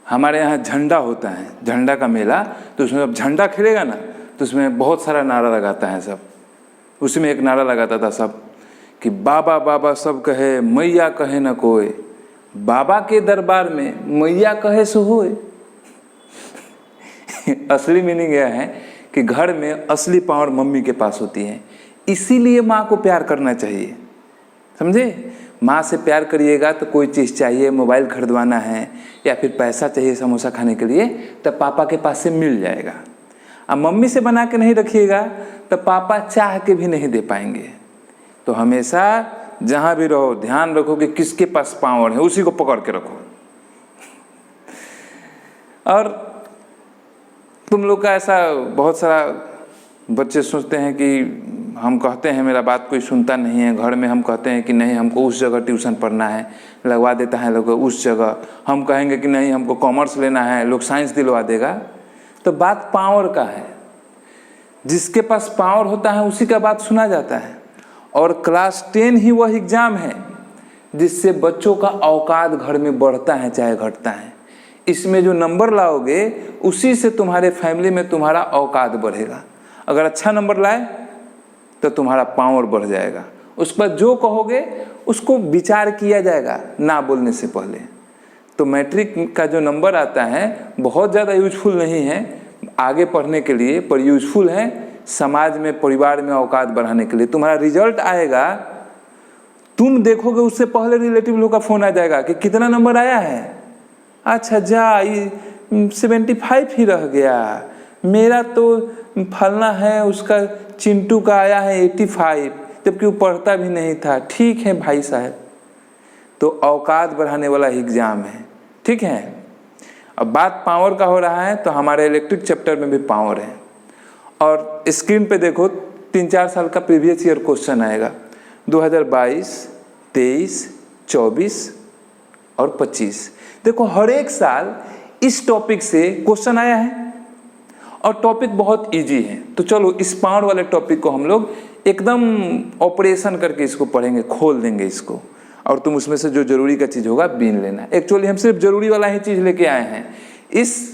हमारे यहाँ झंडा होता है, झंडा का मेला, तो उसमें जब झंडा खेलेगा ना तो उसमें बहुत सारा नारा लगाता है सब। उसमें एक नारा लगाता था सब कि बाबा बाबा सब कहे मैया कहे न कोई, बाबा के दरबार में मैया कहे सो होए। असली मीनिंग यह है कि घर में असली पावर मम्मी के पास होती है, इसीलिए माँ को प्यार करना चाहिए, समझे। माँ से प्यार करिएगा तो कोई चीज़ चाहिए, मोबाइल खरीदवाना है या फिर पैसा चाहिए समोसा खाने के लिए, तब पापा के पास से मिल जाएगा। अब मम्मी से बना के नहीं रखिएगा तो पापा चाह के भी नहीं दे पाएंगे। तो हमेशा जहाँ भी रहो ध्यान रखो कि किसके पास पावर है, उसी को पकड़ के रखो। और तुम लोग का ऐसा बहुत सारा बच्चे सोचते हैं कि हम कहते हैं मेरा बात कोई सुनता नहीं है, घर में हम कहते हैं कि नहीं हमको उस जगह ट्यूशन पढ़ना है, लगवा देता है लोग उस जगह। हम कहेंगे कि नहीं हमको कॉमर्स लेना है, लोग साइंस दिलवा देगा। तो बात पावर का है, जिसके पास पावर होता है उसी का बात सुना जाता है। और क्लास 10 ही वह एग्ज़ाम है जिससे बच्चों का औकात घर में बढ़ता है चाहे घटता है। इसमें जो नंबर लाओगे उसी से तुम्हारे फैमिली में तुम्हारा औकात बढ़ेगा। अगर अच्छा नंबर लाए तो तुम्हारा पावर बढ़ जाएगा। उस पर जो कहोगे उसको विचार किया जाएगा ना बोलने से पहले। तो मैट्रिक का जो नंबर आता है बहुत ज़्यादा यूजफुल नहीं है आगे पढ़ने के लिए, पर यूजफुल है समाज में, परिवार में औकात बढ़ाने के लिए। तुम्हारा रिजल्ट आएगा, तुम देखोगे उससे पहले रिलेटिव लोग का फ़ोन आ जाएगा कि कितना नंबर आया है। अच्छा जा ये 75 ही रह गया, मेरा तो फलना है उसका चिंटू का आया है 85, जबकि वो पढ़ता भी नहीं था। ठीक है भाई साहब, तो औकात बढ़ाने वाला एग्ज़ाम है, ठीक है। अब बात पावर का हो रहा है तो हमारे इलेक्ट्रिक चैप्टर में भी पावर है। और स्क्रीन पे देखो 3-4 साल का प्रीवियस ईयर क्वेश्चन आएगा 2022, 23, 24 और 25। देखो हर एक साल इस टॉपिक से क्वेश्चन आया है और टॉपिक बहुत इजी है। तो चलो इस पावर वाले टॉपिक को हम लोग एकदम ऑपरेशन करके इसको पढ़ेंगे, खोल देंगे इसको, और तुम उसमें से जो जरूरी का चीज़ होगा बीन लेना। एक्चुअली हम सिर्फ जरूरी वाला ही चीज़ लेके आए हैं। इस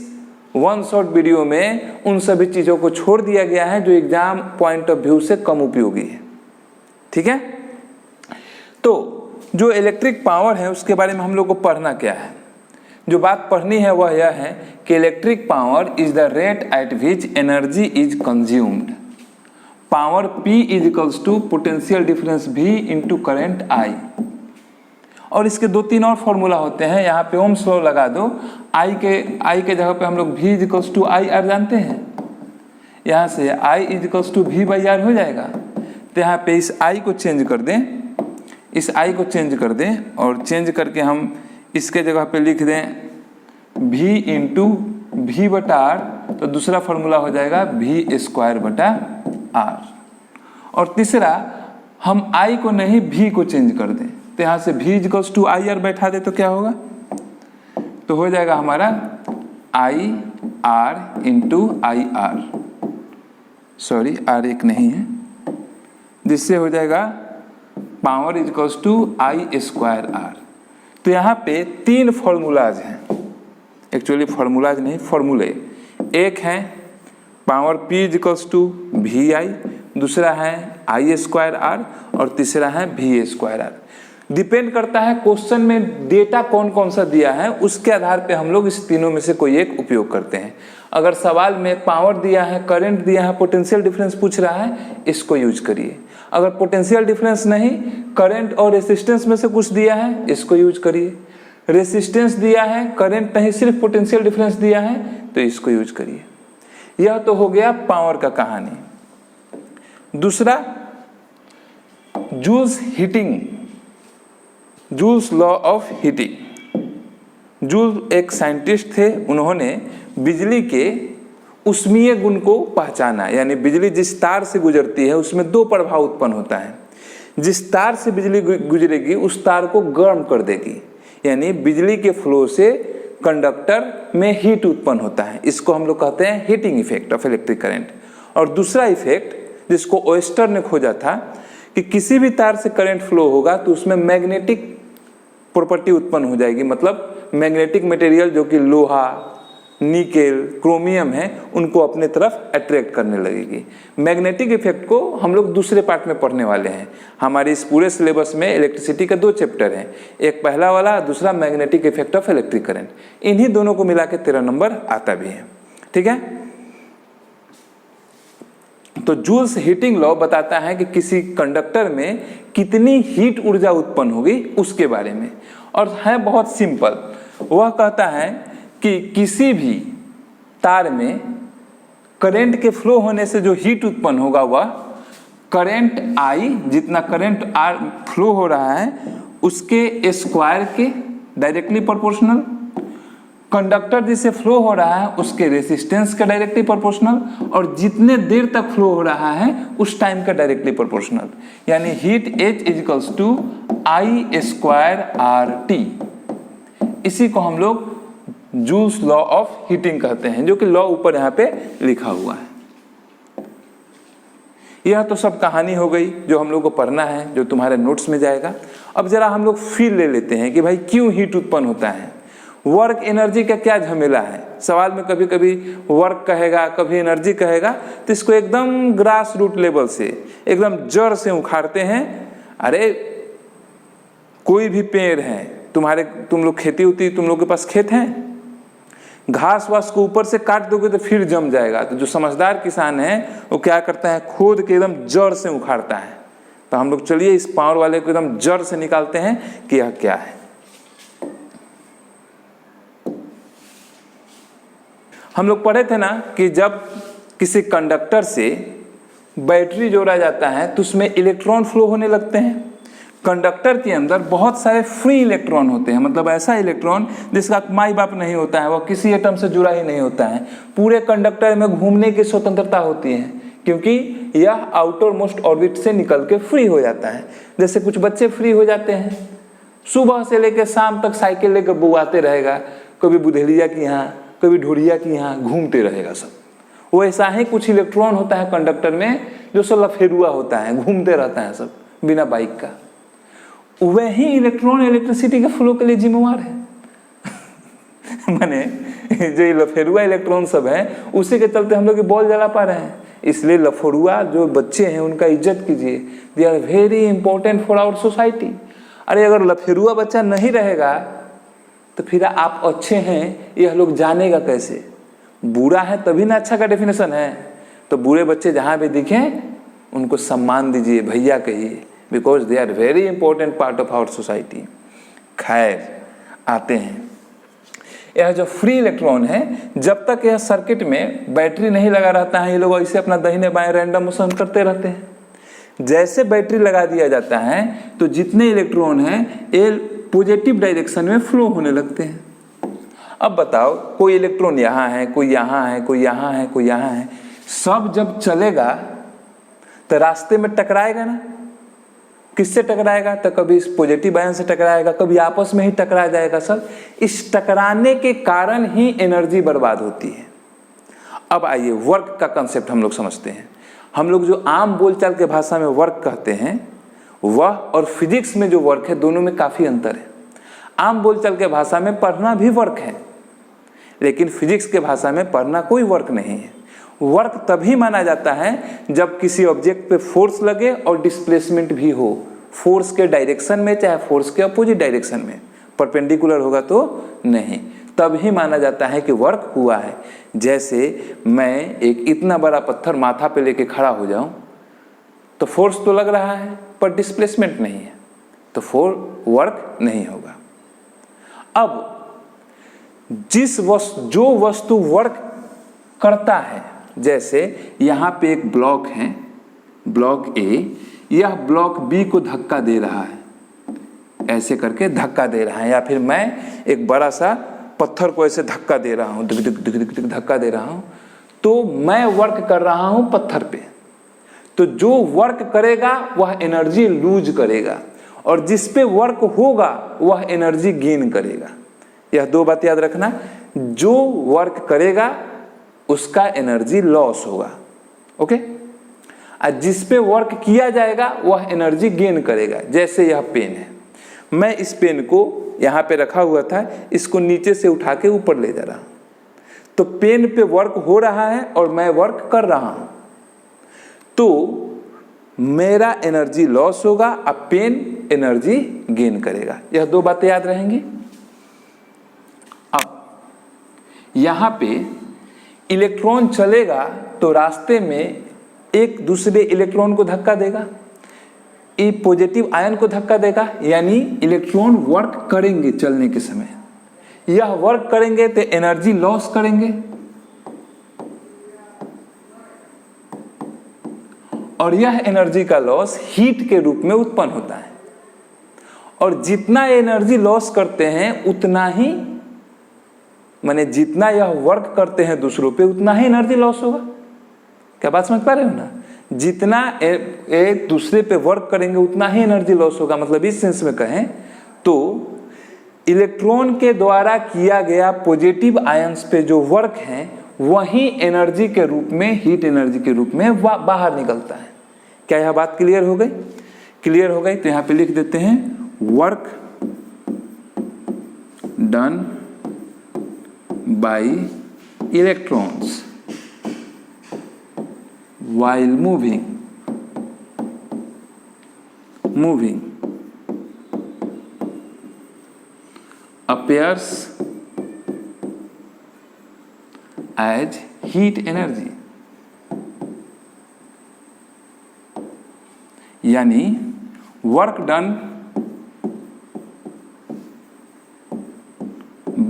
वन शॉट वीडियो में उन सभी चीज़ों को छोड़ दिया गया है जो एग्जाम पॉइंट ऑफ व्यू से कम उपयोगी है, ठीक है। तो जो इलेक्ट्रिक पावर है उसके बारे में हम लोग को पढ़ना क्या है। जो बात पढ़नी है वह यह है कि electric power is the rate at which energy is consumed. Power P is equals to potential difference V into current I। और इसके 2-3 और फॉर्मूला होते हैं, यहाँ पे ओम्स लॉ लगा दो। I के जगह पे हम लोग V is equals to IR जानते हैं, यहाँ से I is equals to V/R हो जाएगा। तो यहाँ पे इस I को चेंज कर दें, इस I को चेंज कर दें और चेंज करके हम इसके जगह पे लिख दें V इंटू V/R, तो दूसरा फॉर्मूला हो जाएगा V²/R। और तीसरा हम I को नहीं V को चेंज कर दें, तो यहाँ से V इक्वल्स टू IR बैठा दे तो क्या होगा, तो हो जाएगा हमारा IR into IR, sorry R एक नहीं है, जिससे हो जाएगा पावर इक्वल्स टू I²R। तो यहाँ पे 3 फॉर्मूलाज हैं, एक्चुअली फॉर्मूलाज नहीं फॉर्मूले। एक है power P equals to VI, दूसरा है I²R और तीसरा है V²R। डिपेंड करता है क्वेश्चन में डेटा कौन कौन सा दिया है, उसके आधार पे हम लोग इस तीनों में से कोई एक उपयोग करते हैं। अगर सवाल में पावर दिया है, करंट दिया है, पोटेंशियल डिफरेंस पूछ रहा है, इसको यूज करिए। अगर पोटेंशियल डिफरेंस नहीं, करंट और रेसिस्टेंस में से कुछ दिया है, इसको यूज करिए। रेसिस्टेंस दिया है, करंट नहीं, सिर्फ पोटेंशियल डिफरेंस दिया है, तो इसको यूज करिए। यह तो हो गया पावर का कहानी। दूसरा Joule's heating, Joule's law of heating. Joule एक साइंटिस्ट थे, उन्होंने बिजली के उष्मीय गुण को पहचाना, यानी बिजली जिस तार से गुजरती है उसमें 2 प्रभाव उत्पन्न होता है। जिस तार से बिजली गुजरेगी उस तार को गर्म कर देगी, यानी बिजली के फ्लो से कंडक्टर में हीट उत्पन्न होता है। इसको हम लोग कहते हैं heating effect of electric current. और दूसरा इफेक्ट जिसको ओएस्टर ने खोजा था कि किसी भी तार से करंट फ्लो होगा तो उसमें मैग्नेटिक प्रॉपर्टी उत्पन्न हो जाएगी, मतलब मैग्नेटिक मटेरियल जो कि लोहा, निकेल, क्रोमियम है, उनको अपने तरफ अट्रैक्ट करने लगेगी। मैग्नेटिक इफेक्ट को हम लोग दूसरे पार्ट में पढ़ने वाले हैं। हमारे इस पूरे सिलेबस में इलेक्ट्रिसिटी का 2 चैप्टर हैं, एक पहला वाला, दूसरा magnetic effect of electric current. इन्हीं दोनों को मिला के 13 नंबर आता भी है। ठीक है, तो जूल्स हीटिंग लॉ बताता है कि किसी कंडक्टर में कितनी हीट ऊर्जा उत्पन्न होगी उसके बारे में, और है बहुत सिंपल। वह कहता है कि किसी भी तार में करंट के फ्लो होने से जो हीट उत्पन्न होगा वह करंट I, जितना करंट R फ्लो हो रहा है उसके स्क्वायर के डायरेक्टली प्रोपोर्शनल, कंडक्टर जिससे फ्लो हो रहा है उसके रेसिस्टेंस का डायरेक्टली प्रोपोर्शनल, और जितने देर तक फ्लो हो रहा है उस टाइम का डायरेक्टली प्रोपोर्शनल। यानी heat H is equals to I square RT। इसी को हम लोग जूल्स लॉ ऑफ हीटिंग कहते हैं, जो कि लॉ ऊपर यहाँ पे लिखा हुआ है। यह तो सब कहानी हो गई जो हम लोग को पढ़ना है, जो तुम्हारे नोट्स में जाएगा। अब जरा हम लोग फील ले लेते हैं कि भाई क्यों हीट उत्पन्न होता है, वर्क एनर्जी का क्या झमेला है। सवाल में कभी कभी वर्क कहेगा, कभी एनर्जी कहेगा, तो इसको एकदम ग्रास रूट लेवल से, एकदम जड़ से उखाड़ते हैं। अरे कोई भी पेड़ है, तुम लोग खेती होती, तुम लोग के पास खेत है, घास वास को ऊपर से काट दोगे तो फिर जम जाएगा। तो जो समझदार किसान है वो क्या करता है, खोद के एकदम जड़ से उखाड़ता है। तो हम लोग चलिए इस पावर वाले को एकदम जड़ से निकालते हैं कि यह क्या है। हम लोग पढ़े थे ना कि जब किसी कंडक्टर से बैटरी जोड़ा जाता है तो उसमें इलेक्ट्रॉन फ्लो होने लगते हैं। कंडक्टर के अंदर बहुत सारे फ्री इलेक्ट्रॉन होते हैं, मतलब ऐसा इलेक्ट्रॉन जिसका माई बाप नहीं होता है, वह किसी एटम से जुड़ा ही नहीं होता है। पूरे कंडक्टर में घूमने की स्वतंत्रता होती है, क्योंकि यह आउटर मोस्ट ऑर्बिट से निकल के फ्री हो जाता है। जैसे कुछ बच्चे फ्री हो जाते हैं, सुबह से लेकर शाम तक साइकिल लेकर बुआते रहेगा, कभी बुधेलिया की यहाँ, कभी ढोड़िया की यहाँ घूमते रहेगा सब। वो ऐसा ही कुछ इलेक्ट्रॉन होता है कंडक्टर में जो सब लफेरुआ होता है, घूमते रहता है सब बिना बाइक का। वही इलेक्ट्रॉन इलेक्ट्रिसिटी के फ्लो के लिए जिम्मेवार है। माने जो लफेरुआ इलेक्ट्रॉन सब है उसी के चलते हम लोग बॉल जला पा रहे हैं। इसलिए लफेरुआ जो बच्चे हैं उनका इज्जत कीजिए, they are very important for our society. अरे अगर लफेरुआ बच्चा नहीं रहेगा तो फिर आप अच्छे हैं यह लोग जानेगा कैसे? बुरा है तभी ना अच्छा का डेफिनेशन है। तो बुरे बच्चे जहाँ भी दिखें उनको सम्मान दीजिए, भैया कहिए, because they are very important part of our society. खैर आते हैं, यह जो फ्री इलेक्ट्रॉन है, जब तक यह सर्किट में बैटरी नहीं लगा रहता है, ये लोग ऐसे अपना दाहिने बाएं रैंडम मोशन करते रहते हैं। जैसे बैटरी लगा दिया जाता है तो जितने इलेक्ट्रॉन हैं ये पॉजिटिव डायरेक्शन में फ्लो होने लगते हैं। अब बताओ, कोई इलेक्ट्रॉन यहाँ है, कोई यहाँ है, कोई यहाँ है, कोई यहाँ है, सब जब चलेगा तो रास्ते में टकराएगा ना। किससे टकराएगा? तो कभी इस पॉजिटिव आयन से टकराएगा, कभी आपस में ही टकरा जाएगा सब। इस टकराने के कारण ही एनर्जी बर्बाद होती है। अब आइए वर्क का कंसेप्ट हम लोग समझते हैं। हम लोग जो आम बोलचाल के भाषा में वर्क कहते हैं, वह और फिजिक्स में जो वर्क है दोनों में काफी अंतर है। आम बोलचाल के भाषा में पढ़ना भी वर्क है, लेकिन फिजिक्स के भाषा में पढ़ना कोई वर्क नहीं है। वर्क तभी माना जाता है जब किसी ऑब्जेक्ट पे फोर्स लगे और डिस्प्लेसमेंट भी हो, फोर्स के डायरेक्शन में चाहे फोर्स के अपोजिट डायरेक्शन में। परपेंडिकुलर होगा तो नहीं, तभी माना जाता है कि वर्क हुआ है। जैसे मैं एक इतना बड़ा पत्थर माथा पे लेके खड़ा हो जाऊं तो फोर्स तो लग रहा है पर डिस्प्लेसमेंट नहीं है, तो वर्क नहीं होगा। अब जो वस्तु वर्क करता है, जैसे यहाँ पे एक ब्लॉक है, ब्लॉक ए, यह ब्लॉक बी को धक्का दे रहा है, ऐसे करके धक्का दे रहा है, या फिर मैं एक बड़ा सा पत्थर को ऐसे धक्का दे रहा हूँ, धक्का दे रहा हूँ, तो मैं वर्क कर रहा हूँ पत्थर पे। तो जो वर्क करेगा वह एनर्जी लूज करेगा, और जिस पे वर्क होगा वह एनर्जी गेन करेगा। यह दो बात याद रखना, जो वर्क करेगा उसका एनर्जी लॉस होगा, ओके। और जिस पे वर्क किया जाएगा वह एनर्जी गेन करेगा। जैसे यह पेन है, मैं इस पेन को यहाँ पे रखा हुआ था, इसको नीचे से उठा के ऊपर ले जा रहा हूँ, तो पेन पे वर्क हो रहा है और मैं वर्क कर रहा हूँ, तो मेरा एनर्जी लॉस होगा, अब पेन एनर्जी गेन करेगा। यह दो बातें याद रहेंगी। अब यहाँ पे इलेक्ट्रॉन चलेगा तो रास्ते में एक दूसरे इलेक्ट्रॉन को धक्का देगा, ये पॉजिटिव आयन को धक्का देगा, यानी इलेक्ट्रॉन वर्क करेंगे चलने के समय। यह वर्क करेंगे तो एनर्जी लॉस करेंगे, और यह एनर्जी का लॉस हीट के रूप में उत्पन्न होता है। और जितना एनर्जी लॉस करते हैं उतना ही, माने जितना यह वर्क करते हैं दूसरों पे, उतना ही एनर्जी लॉस होगा। क्या बात समझ पा रहे हो ना? जितना एक दूसरे पे वर्क करेंगे उतना ही एनर्जी लॉस होगा। मतलब इस सेंस में कहें तो इलेक्ट्रॉन के द्वारा किया गया पॉजिटिव आयंस पे जो वर्क है वही एनर्जी के रूप में, हीट एनर्जी के रूप में बाहर निकलता है। क्या यह बात क्लियर हो गई? क्लियर हो गई तो यहाँ पे लिख देते हैं work done by electrons while moving appears as heat energy, यानी work done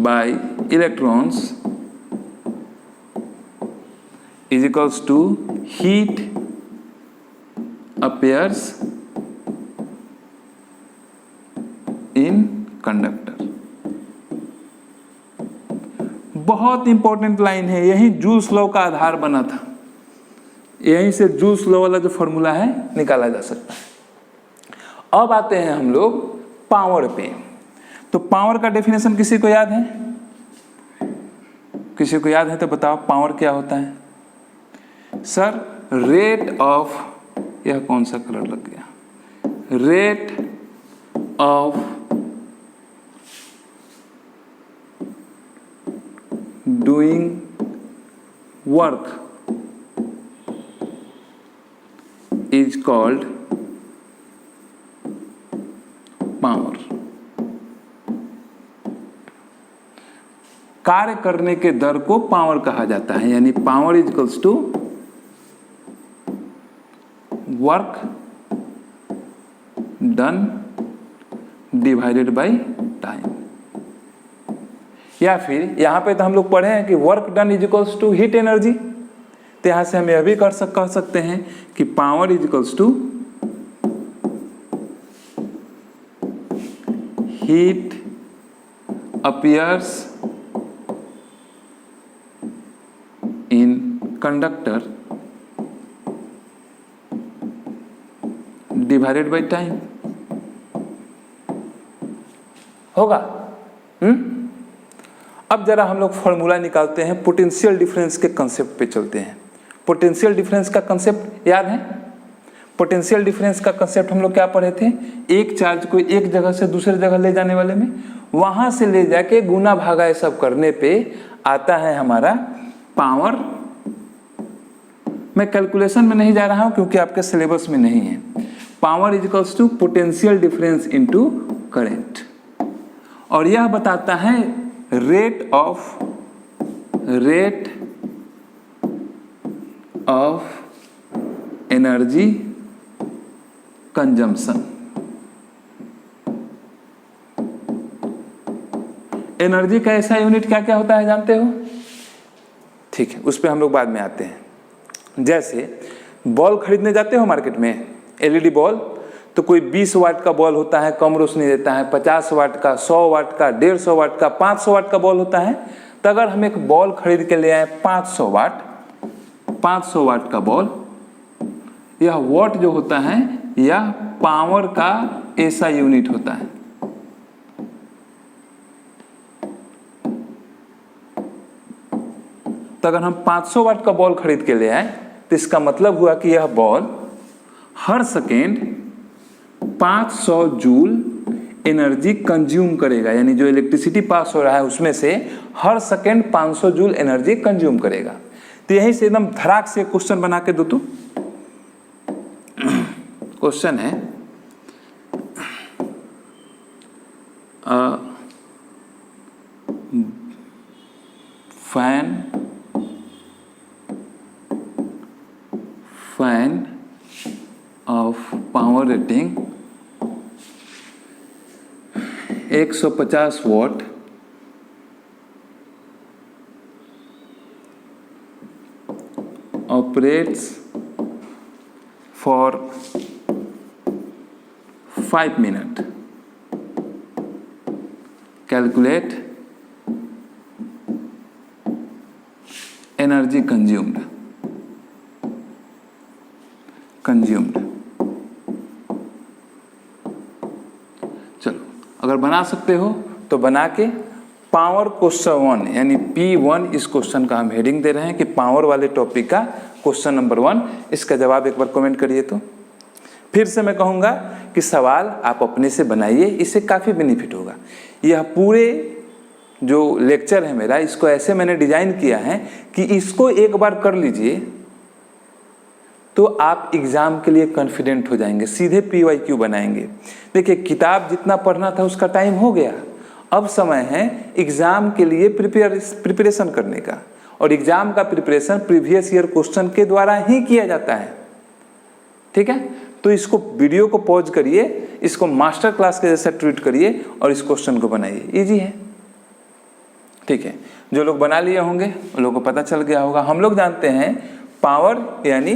by electrons is equals to heat appears in conductor। बहुत इंपॉर्टेंट लाइन है, यही जूल्स लॉ का आधार बना था। यहीं से जूल्स लॉ वाला जो फॉर्मूला है निकाला जा सकता है। अब आते हैं हम लोग पावर पे। तो पावर का डेफिनेशन किसी को याद है? किसी को याद है तो बताओ पावर क्या होता है? सर रेट ऑफ, यह कौन सा कलर लग गया, rate of doing work is called power. कार्य करने के दर को पावर कहा जाता है, यानी power is equals to work done divided by time. या फिर यहां पे तो हम लोग पढ़े हैं कि work done is equals to heat energy, तो यहां से हम यह भी कह सकते हैं कि power is equals to heat appears in conductor divided by time. होगा? अब जरा हम लोग फॉर्मूला निकालते हैं, पोटेंशियल डिफरेंस के कंसेप्ट पे चलते हैं। पोटेंशियल डिफरेंस का कंसेप्ट याद है? पोटेंशियल डिफरेंस का कंसेप्ट हम लोग क्या पढ़े थे? एक चार्ज को एक जगह से दूसरी जगह ले जाने वाले में, वहां से ले जाके गुना भागा ये सब करने पे आता है हमारा पावर। मैं कैलकुलेशन में नहीं जा रहा हूं क्योंकि आपके सिलेबस में नहीं है। Power is equals to potential difference into current, और यह बताता है rate of energy consumption. Energy का ऐसा यूनिट क्या क्या होता है जानते हो? ठीक है, उस पर हम लोग बाद में आते हैं। जैसे बॉल खरीदने जाते हो मार्केट में, एलईडी बॉल, तो कोई 20 वाट का बॉल होता है, कम रोशनी देता है, 50 वाट का, 100 वाट का, 150 वाट का, 500 वाट का बॉल होता है। तो अगर हम एक बॉल खरीद के ले आए 500 वाट का बॉल, यह वाट जो होता है यह पावर का ऐसा यूनिट होता है। तो अगर हम 500 वाट का बॉल खरीद के ले आए तो इसका मतलब हुआ कि यह बॉल हर सेकेंड 500 जूल एनर्जी कंज्यूम करेगा, यानी जो इलेक्ट्रिसिटी पास हो रहा है उसमें से हर सेकेंड 500 जूल एनर्जी कंज्यूम करेगा। तो यहीं से एकदम धड़ाक से क्वेश्चन बना के दो। तो क्वेश्चन है fan of power rating 150 what operates for 5 minutes. Calculate energy consumed. चलो, अगर बना सकते हो तो बना के पावर क्वेश्चन 1 यानी P1 इस क्वेश्चन का हम हेडिंग दे रहे हैं कि पावर वाले टॉपिक का क्वेश्चन नंबर 1, इसका जवाब एक बार कमेंट करिए। तो फिर से मैं कहूँगा कि सवाल आप अपने से बनाइए, इससे काफ़ी बेनिफिट होगा। यह पूरे जो लेक्चर है मेरा, इसको ऐसे मैंने डिजाइन किया है कि इसको एक बार कर लीजिए तो आप एग्जाम के लिए कॉन्फिडेंट हो जाएंगे, सीधे PYQ बनाएंगे। देखिए, किताब जितना पढ़ना था उसका टाइम हो गया, अब समय है एग्जाम के लिए प्रिपरेशन करने का, और एग्जाम का प्रिपरेशन प्रीवियस ईयर क्वेश्चन के द्वारा ही किया जाता है। ठीक है, तो इसको वीडियो को पॉज करिए, इसको मास्टर क्लास के जैसा ट्रीट करिए और इस क्वेश्चन को बनाइए, इजी है। ठीक है, जो लोग बना लिए होंगे उन लोगों को पता चल गया होगा। हम लोग जानते हैं पावर यानी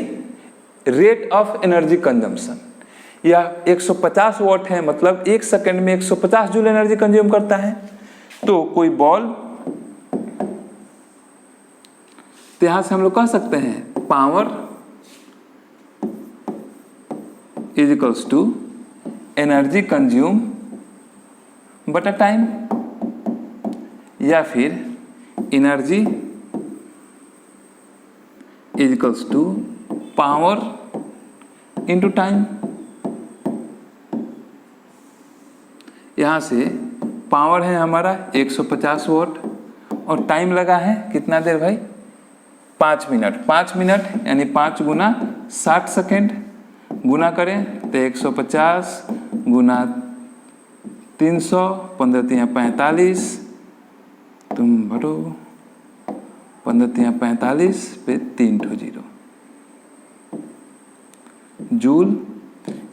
रेट ऑफ एनर्जी कंजम्पशन, यह 150 वॉट है, मतलब 1 सेकंड में 150 जूल एनर्जी कंज्यूम करता है। तो कोई बॉल, तो यहां से हम लोग कह सकते हैं power is equals to energy consume बटा टाइम, या फिर energy is equals to power into time. यहाँ से पावर है हमारा 150 वॉट और टाइम लगा है कितना देर भाई, 5 मिनट। 5 मिनट यानी 5 गुना 60 सेकेंड, गुना करें तो 150 गुना 300, 15 45, तुम भरो 15 45 पे 3 ठो 0 जूल,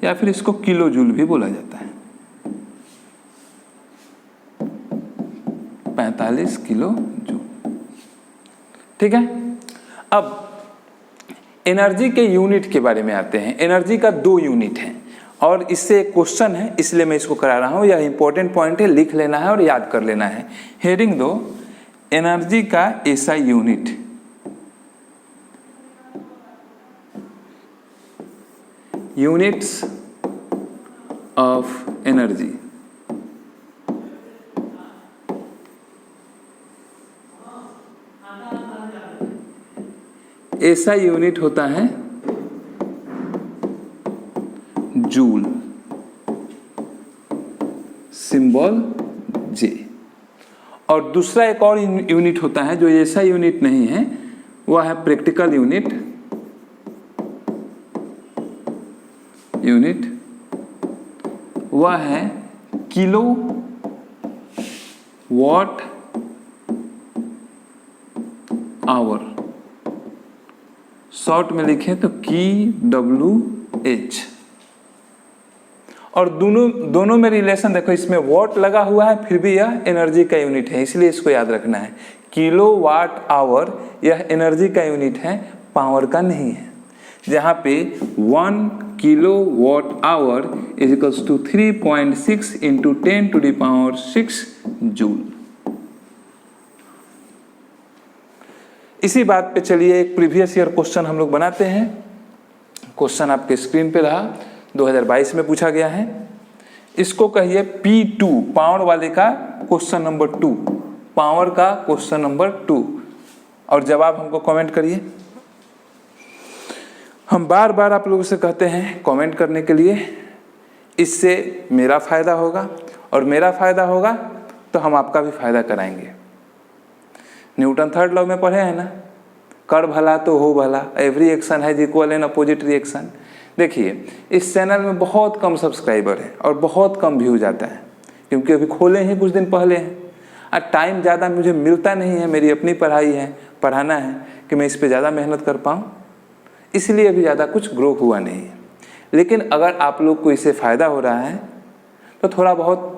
या फिर इसको किलो जूल भी बोला जाता है, 45 किलो जूल। ठीक है, अब एनर्जी के यूनिट के बारे में आते हैं। एनर्जी का 2 यूनिट है और इससे एक क्वेश्चन है, इसलिए मैं इसको करा रहा हूं। यह इंपॉर्टेंट पॉइंट है, लिख लेना है और याद कर लेना है। हेडिंग दो, एनर्जी का ऐसा यूनिट, यूनिट्स ऑफ एनर्जी। ऐसा यूनिट होता है जूल, सिंबल जे। और दूसरा एक और यूनिट होता है जो ऐसा यूनिट नहीं है, वह है प्रैक्टिकल यूनिट, वह है किलो वॉट आवर। शॉर्ट में लिखें तो KWH। और दोनों में रिलेशन देखो, इसमें वॉट लगा हुआ है फिर भी यह एनर्जी का यूनिट है, इसलिए इसको याद रखना है। किलो वाट आवर यह एनर्जी का यूनिट है, पावर का नहीं है। जहां पे 1 kilo watt hour is equals to 3.6 into 10⁻⁶ joule. इसी बात पे चलिए एक प्रीवियस ईयर क्वेश्चन हम लोग बनाते हैं। क्वेश्चन आपके स्क्रीन पे रहा, 2022 में पूछा गया है। इसको कहिए P2, पावर वाले का क्वेश्चन नंबर 2, पावर का क्वेश्चन नंबर 2, और जवाब हमको कमेंट करिए। हम बार बार आप लोगों से कहते हैं कमेंट करने के लिए, इससे मेरा फायदा होगा और मेरा फ़ायदा होगा तो हम आपका भी फायदा कराएंगे। न्यूटन थर्ड लॉ में पढ़े हैं ना, कर भला तो हो भला, every action has equal and opposite reaction. देखिए इस चैनल में बहुत कम सब्सक्राइबर है और बहुत कम व्यूज आता है, क्योंकि अभी खोले ही कुछ दिन पहले हैं और टाइम ज़्यादा मुझे मिलता नहीं है, मेरी अपनी पढ़ाई है, पढ़ाना है कि मैं इस पर ज़्यादा मेहनत कर पाऊँ, इसलिए अभी ज़्यादा कुछ ग्रो हुआ नहीं है। लेकिन अगर आप लोग को इससे फ़ायदा हो रहा है तो थोड़ा बहुत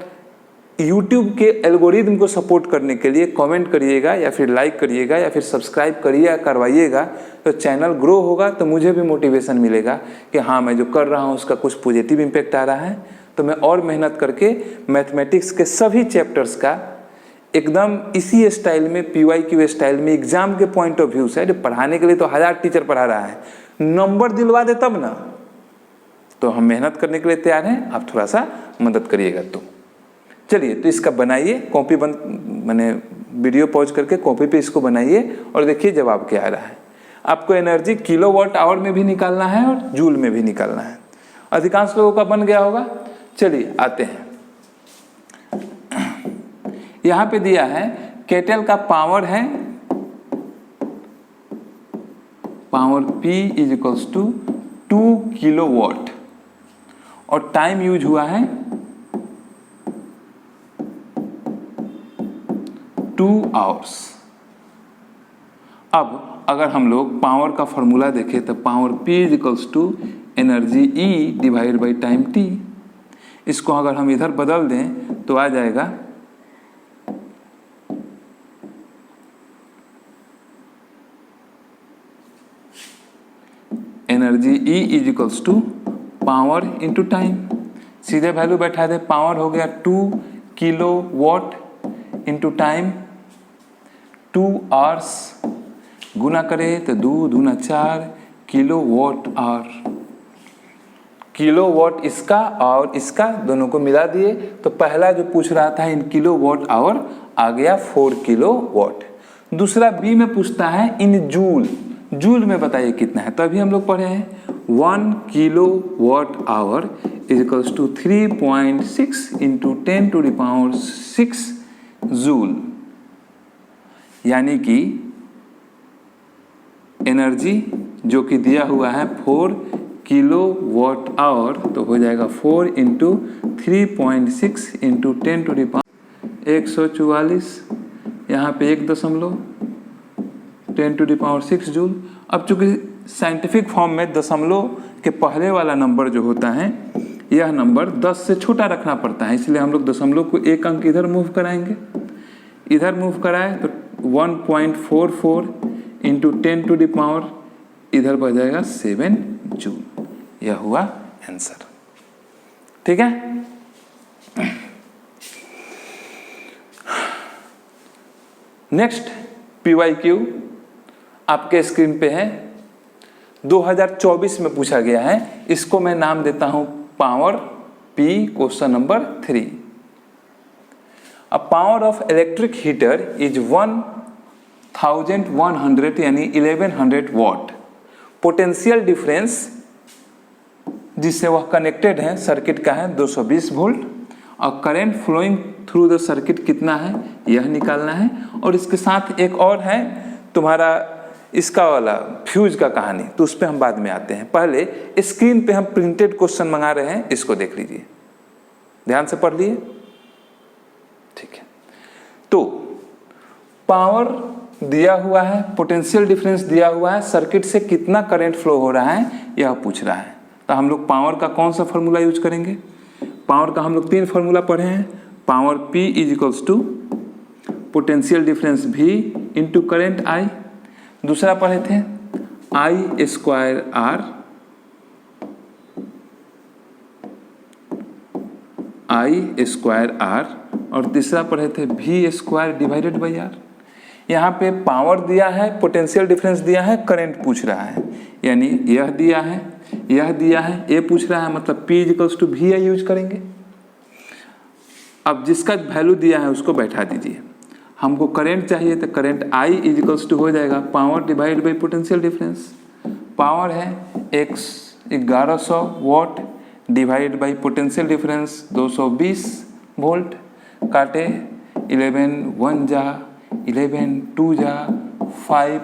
YouTube के एल्गोरिदम को सपोर्ट करने के लिए कमेंट करिएगा या फिर लाइक करिएगा या फिर सब्सक्राइब करिए करवाइएगा, तो चैनल ग्रो होगा, तो मुझे भी मोटिवेशन मिलेगा कि हाँ मैं जो कर रहा हूँ उसका कुछ पॉजिटिव इम्पैक्ट आ रहा है, तो मैं और मेहनत करके मैथमेटिक्स के सभी चैप्टर्स का एकदम इसी स्टाइल में, PYQ स्टाइल में, एग्जाम के पॉइंट ऑफ व्यू से, जो पढ़ाने के लिए तो 1000 टीचर पढ़ा रहा है, नंबर दिलवा दे तब ना, तो हम मेहनत करने के लिए तैयार हैं, आप थोड़ा सा मदद करिएगा। तो चलिए, तो इसका बनाइए कॉपी, मैंने वीडियो पॉज करके कॉपी पे इसको बनाइए और देखिए जवाब क्या आ रहा है। आपको एनर्जी किलोवाट आवर में भी निकालना है और जूल में भी निकालना है। अधिकांश लोगों का बन गया होगा। चलिए आते हैं, यहाँ पे दिया है केटल का पावर है, power P is equals to 2 kilowatt और टाइम यूज हुआ है 2 आवर्स। अब अगर हम लोग पावर का फॉर्मूला देखें तो power P is equals to energy E divide by time T। इसको अगर हम इधर बदल दें तो आ जाएगा energy E is equals to power into time. सीधे वैल्यू बैठा दे, पावर हो गया 2 किलोवाट इंटू टाइम 2 आवर्स, गुना करें तो 2 दूना 4 किलोवाट आवर। किलोवाट इसका और इसका दोनों को मिला दिए तो पहला जो पूछ रहा था इन किलोवाट आवर आ गया 4 किलोवाट। दूसरा बी में पूछता है इन जूल, जूल में बताइए कितना है। तो अभी हम लोग पढ़े हैं 1 kilowatt hour is equals to 3.6 into 10 to the power 6 joule, यानी कि एनर्जी जो कि दिया हुआ है 4 किलोवाट आवर, तो हो जाएगा 4 into 3.6 into 10 to the power 144, यहाँ पे 1.10 टू द पावर 6 जूल। अब चूंकि साइंटिफिक फॉर्म में दशमलव के पहले वाला नंबर जो होता है यह नंबर 10 से छोटा रखना पड़ता है, इसलिए हम लोग दशमलव को एक अंक इधर मूव कराएंगे। इधर मूव कराए तो 1.44 इंटू 10 टू द पावर इधर बढ़ जाएगा 7 जूल। यह हुआ आंसर। ठीक है, नेक्स्ट PYQ आपके स्क्रीन पे है, 2024 में पूछा गया है। इसको मैं नाम देता हूं power P, question number 3। A power of electric heater is 1100 यानी 1100 वाट। पोटेंशियल डिफरेंस जिससे वह कनेक्टेड है सर्किट का है 220 वोल्ट और current flowing through the circuit कितना है यह निकालना है। और इसके साथ एक और है तुम्हारा इसका वाला फ्यूज का कहानी, तो उस पर हम बाद में आते हैं। पहले स्क्रीन पे हम प्रिंटेड क्वेश्चन मंगा रहे हैं, इसको देख लीजिए, ध्यान से पढ़ लिए। ठीक है, तो पावर दिया हुआ है, पोटेंशियल डिफरेंस दिया हुआ है, सर्किट से कितना करंट फ्लो हो रहा है यह पूछ रहा है। तो हम लोग पावर का कौन सा फॉर्मूला यूज करेंगे? पावर का हम लोग 3 फॉर्मूला पढ़े हैं। Power P is equals to potential difference V into current I। दूसरा पढ़े थे I square R, I square R, और तीसरा पढ़े थे V square divided by R। यहाँ पे पावर दिया है, पोटेंशियल डिफरेंस दिया है, करंट पूछ रहा है, यानी यह दिया है, यह दिया है, ये पूछ रहा है, मतलब P equals to VI use करेंगे। अब जिसका वैल्यू दिया है उसको बैठा दीजिए। हमको करंट चाहिए तो करंट I इक्वल्स टू हो जाएगा power divide by potential difference. Power है 1100 watt divide by potential difference 220 volt काटे, 11 1 जा 11 2 जा 5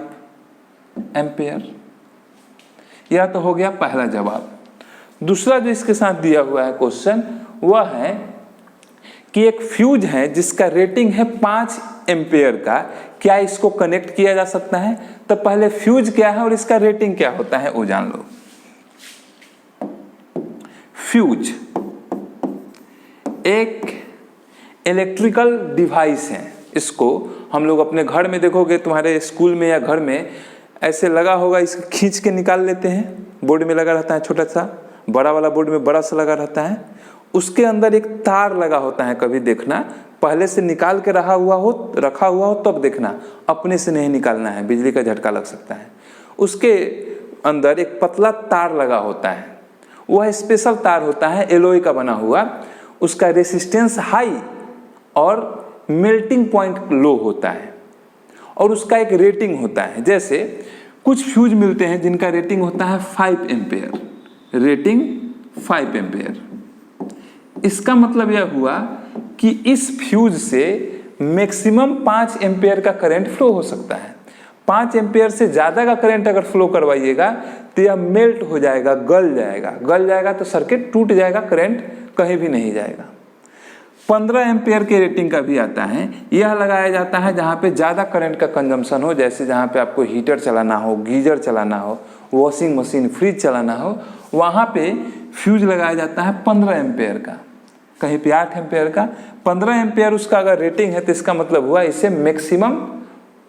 एम्पेयर। यह तो हो गया पहला जवाब। दूसरा जो इसके साथ दिया हुआ है क्वेश्चन वह है कि एक फ्यूज है जिसका रेटिंग है 5 एम्पेयर का, क्या इसको कनेक्ट किया जा सकता है? तो पहले फ्यूज क्या है और इसका रेटिंग क्या होता है वो जान लो। फ्यूज एक इलेक्ट्रिकल डिवाइस है, इसको हम लोग अपने घर में देखोगे, तुम्हारे स्कूल में या घर में ऐसे लगा होगा, इसको खींच के निकाल लेते हैं, बोर्ड में लगा रहता है छोटा सा, बड़ा वाला बोर्ड में बड़ा सा लगा रहता है, उसके अंदर एक तार लगा होता है, कभी देखना पहले से निकाल के रखा हुआ हो तब देखना, अपने से नहीं निकालना है, बिजली का झटका लग सकता है। उसके अंदर एक पतला तार लगा होता है, वह स्पेशल तार होता है एलॉय का बना हुआ, उसका रेसिस्टेंस हाई और मेल्टिंग पॉइंट लो होता है और उसका एक रेटिंग होता है। जैसे कुछ फ्यूज मिलते हैं जिनका रेटिंग होता है 5 एम्पेयर, रेटिंग 5 एम्पेयर। इसका मतलब यह हुआ कि इस फ्यूज से मैक्सिमम 5 एम्पेयर का करंट फ्लो हो सकता है। 5 एम्पेयर से ज़्यादा का करंट अगर फ्लो करवाइएगा तो यह मेल्ट हो जाएगा, गल जाएगा तो सर्किट टूट जाएगा, करंट कहीं भी नहीं जाएगा। 15 एम्पेयर के रेटिंग का भी आता है, यह लगाया जाता है जहाँ पे ज़्यादा करंट का कंजम्पशन हो, जैसे जहाँ पे आपको हीटर चलाना हो, गीजर चलाना हो, वॉशिंग मशीन, फ्रिज चलाना हो, वहाँ पे फ्यूज लगाया जाता है 15 एम्पेयर का, कहीं पे 8 एम्पेयर का। 15 एम्पेयर उसका अगर रेटिंग है तो इसका मतलब हुआ इसे मैक्सिमम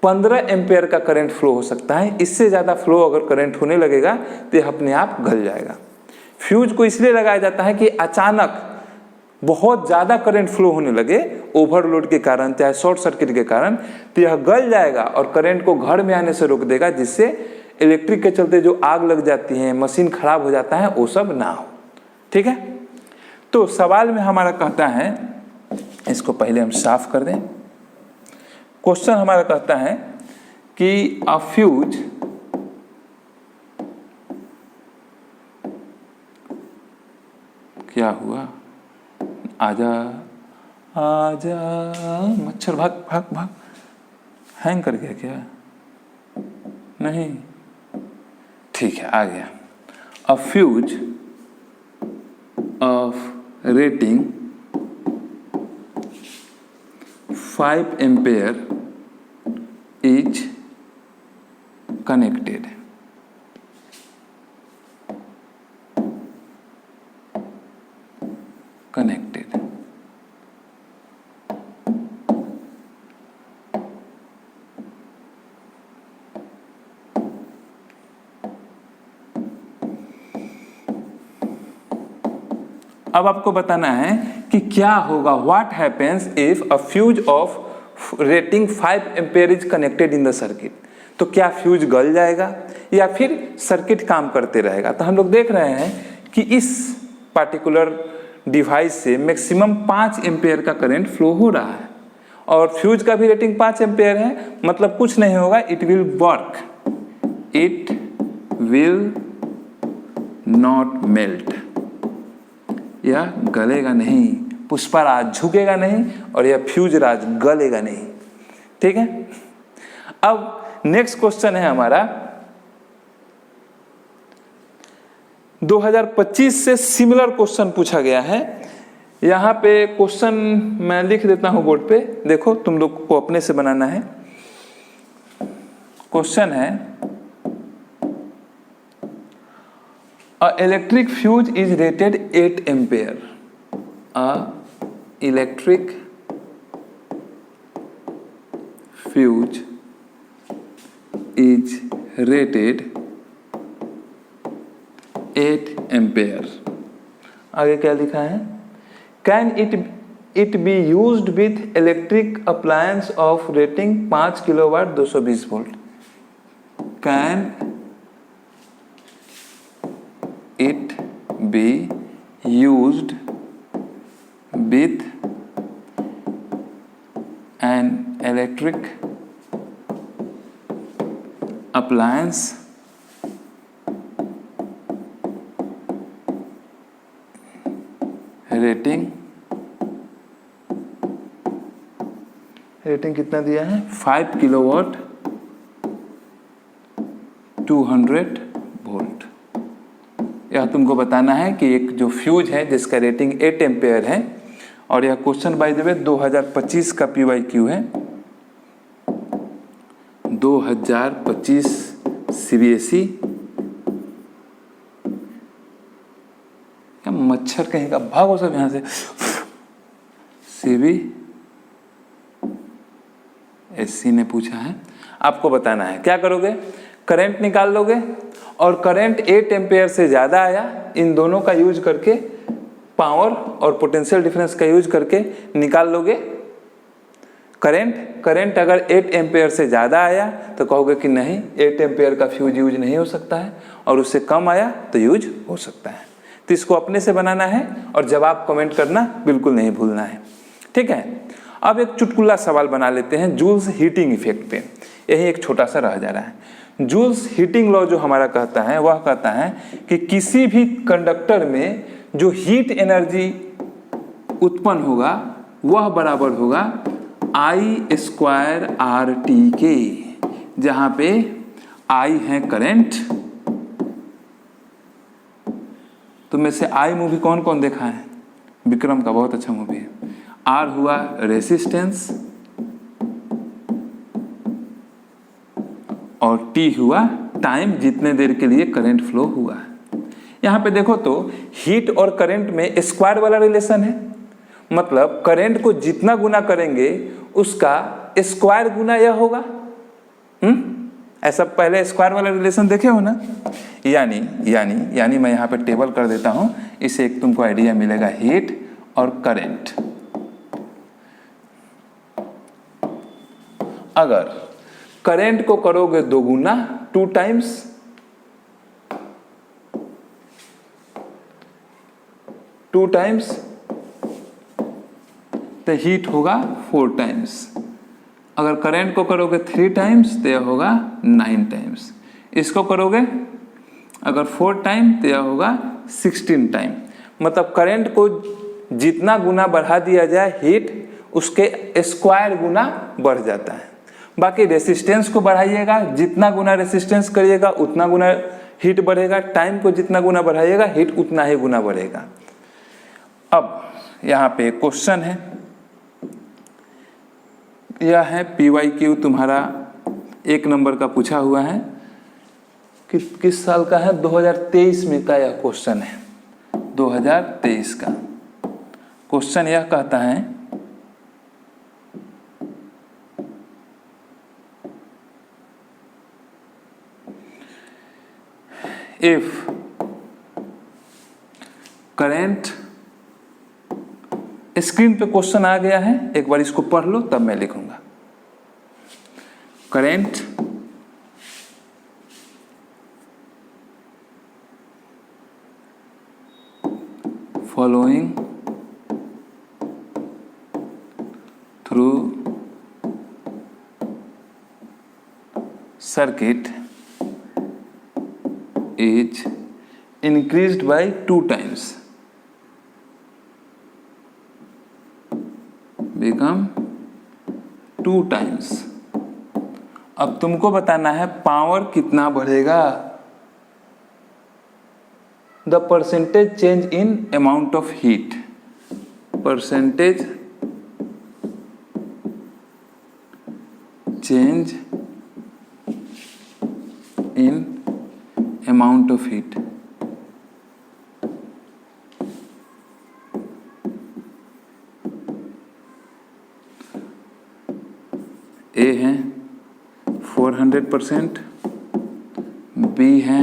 15 एम्पेयर का करंट फ्लो हो सकता है। इससे ज़्यादा फ्लो अगर करंट होने लगेगा तो यह अपने आप गल जाएगा। फ्यूज को इसलिए लगाया जाता है कि अचानक बहुत ज़्यादा करंट फ्लो होने लगे ओवरलोड के कारण, चाहे शॉर्ट सर्किट के कारण, तो यह गल जाएगा और करंट को घर में आने से रोक देगा, जिससे इलेक्ट्रिक के चलते जो आग लग जाती है, मशीन खराब हो जाता है, वो सब ना हो। ठीक है, तो सवाल में हमारा कहता है, इसको पहले हम साफ कर दें। क्वेश्चन हमारा कहता है कि अ फ्यूज क्या हुआ, आजा आजा मच्छर, भाग भाग भाग, हैंग कर गया क्या? नहीं, ठीक है, आ गया। अ fuse of rating 5 ampere is connected. अब आपको बताना है कि क्या होगा, what happens if a fuse of rating 5 ampere is connected in the circuit. तो क्या फ्यूज गल जाएगा या फिर सर्किट काम करते रहेगा? तो हम लोग देख रहे हैं कि इस पार्टिकुलर डिवाइस से मैक्सिमम 5 एम्पेयर का करंट फ्लो हो रहा है और फ्यूज का भी रेटिंग 5 एम्पेयर है, मतलब कुछ नहीं होगा, it will work, it will not melt, यह गलेगा नहीं, पुष्पराज झुकेगा नहीं और यह फ्यूज राज गलेगा नहीं। ठीक है, अब नेक्स्ट क्वेश्चन है हमारा 2025 से सिमिलर क्वेश्चन पूछा गया है। यहाँ पे क्वेश्चन मैं लिख देता हूँ बोर्ड पे, देखो तुम लोग को अपने से बनाना है। क्वेश्चन है, a electric fuse is rated 8 ampere. A electric fuse is rated 8 ampere. आगे क्या लिखा है, can it be used with electric appliance of rating 5 kilowatt 220 volt. Can it be used with an electric appliance rating rating कितना दिया है 5 kilowatt 200 volt. यह तुमको बताना है कि एक जो फ्यूज है जिसका रेटिंग 8 एम्पेयर है, और यह क्वेश्चन बाय द वे 2025 का PYQ है, 2025 CBSE। क्या मच्छर कहीं का, भागो सब यहाँ से। CBSE ने पूछा है, आपको बताना है क्या करोगे, करंट निकाल लोगे और करंट 8 एम्पेयर से ज़्यादा आया, इन दोनों का यूज करके पावर और पोटेंशियल डिफरेंस का यूज करके निकाल लोगे करंट अगर 8 एम्पेयर से ज़्यादा आया तो कहोगे कि नहीं 8 एम्पेयर का फ्यूज यूज नहीं हो सकता है, और उससे कम आया तो यूज हो सकता है। तो इसको अपने से बनाना है और जवाब कमेंट करना बिल्कुल नहीं भूलना है, ठीक है। अब एक चुटकुला सवाल बना लेते हैं जूल्स हीटिंग इफेक्ट पे, यही एक छोटा सा रह जा रहा है। जूल्स हीटिंग लॉ जो हमारा कहता है वह कहता है कि किसी भी कंडक्टर में जो हीट एनर्जी उत्पन्न होगा वह बराबर होगा I²RT के, जहां पे I है करंट। तो में से I मूवी कौन कौन देखा है, विक्रम का बहुत अच्छा मूवी है। R हुआ रेसिस्टेंस और T हुआ टाइम, जितने देर के लिए करंट फ्लो हुआ है। यहाँ पे देखो तो हीट और करंट में स्क्वायर वाला रिलेशन है, मतलब करंट को जितना गुना करेंगे उसका स्क्वायर गुना यह होगा। ऐसा पहले स्क्वायर वाला रिलेशन देखे हो ना। यानी मैं यहाँ पे टेबल कर देता हूँ, इससे एक तुमको आइडिया मिलेगा हीट और करंट। अगर करंट को करोगे 2 गुना 2 टाइम्स, तो हीट होगा 4 टाइम्स। अगर करंट को करोगे 3 टाइम्स तो यह होगा 9 टाइम्स। इसको करोगे अगर 4 टाइम तो यह होगा 16 टाइम। मतलब करंट को जितना गुना बढ़ा दिया जाए हीट उसके स्क्वायर गुना बढ़ जाता है। बाकी रेसिस्टेंस को बढ़ाइएगा, जितना गुना रेसिस्टेंस करिएगा उतना गुना हीट बढ़ेगा, टाइम को जितना गुना बढ़ाइएगा हीट उतना ही गुना बढ़ेगा। अब यहाँ पे क्वेश्चन है, यह है PYQ तुम्हारा 1 नंबर का पूछा हुआ है कि किस साल का है, 2023 में का यह क्वेश्चन है। 2023 का क्वेश्चन यह कहता है इफ करंट, स्क्रीन पे क्वेश्चन आ गया है, एक बार इसको पढ़ लो तब मैं लिखूंगा। Current following through circuit is increased by 2 times, become 2 times। अब तुमको बताना है पावर कितना बढ़ेगा, the percentage change in amount of heat, percentage change in amount of heat. A है 400%, B है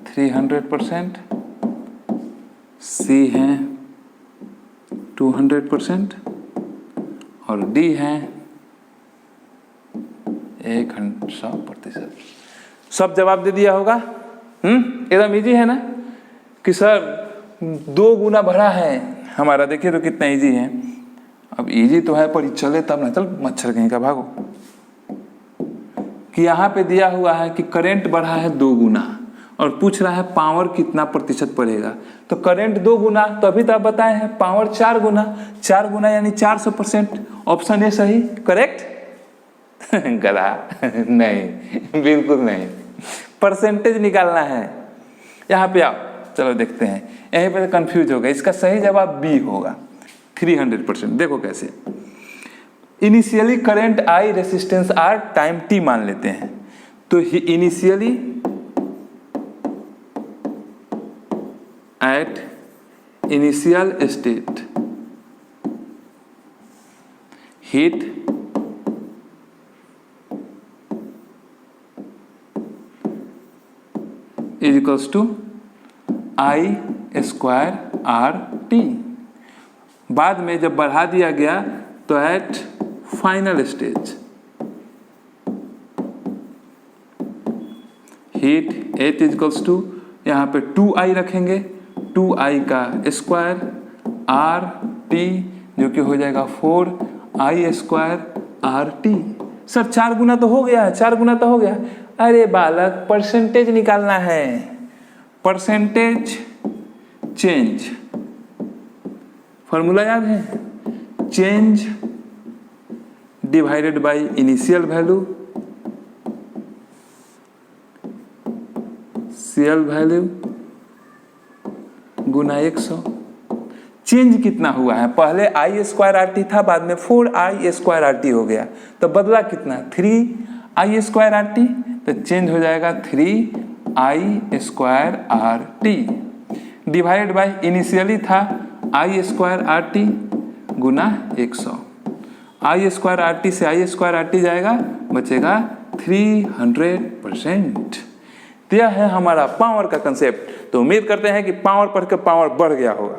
300%, C है 200% और D है 100%। सब जवाब दे दिया होगा। एकदम इजी है ना कि सर 2 गुना बढ़ा है हमारा, देखिए तो कितना इजी है। अब इजी तो है पर चले तब ना, चल मच्छर कहीं का भागो। कि यहाँ पे दिया हुआ है कि करंट बढ़ा है 2 गुना और पूछ रहा है पावर कितना प्रतिशत पड़ेगा। तो करंट 2 गुना, तो अभी तो आप बताए हैं पावर 4 गुना, 4 गुना यानी 400%। ऑप्शन ए सही, करेक्ट? गधा नहीं, बिल्कुल नहीं, परसेंटेज निकालना है। यहाँ पे आओ, चलो देखते हैं, यहीं पे कंफ्यूज हो गए। इसका सही जवाब बी होगा, 300%। देखो कैसे, initially current I, resistance R, time T मान लेते हैं। तो initially at initial state heat is equals to I square R T. बाद में जब बढ़ा दिया गया तो at final stage heat at is equals to, यहाँ पे 2i रखेंगे, 2i का स्क्वायर आर टी जो कि हो जाएगा 4i square R T. Sir 4 गुना तो हो गया, 4 गुना तो हो गया। अरे बालक, परसेंटेज निकालना है, परसेंटेज चेंज, फॉर्मूला याद है, change divided by initial value, सीएल वैल्यू गुना 100। चेंज कितना हुआ है, पहले आई स्क्वायर आर टी था, बाद में 4i स्क्वायर आर टी हो गया, तो बदला कितना, 3i स्क्वायर आर टी, तो चेंज हो जाएगा 3i square R T divided by initially था i square R T Guna 100। I square R T से आई स्क्वायर आर टी जाएगा, बचेगा 300%। तो यह है हमारा पावर का कंसेप्ट। तो उम्मीद करते हैं कि पावर पढ़ के पावर बढ़ गया होगा।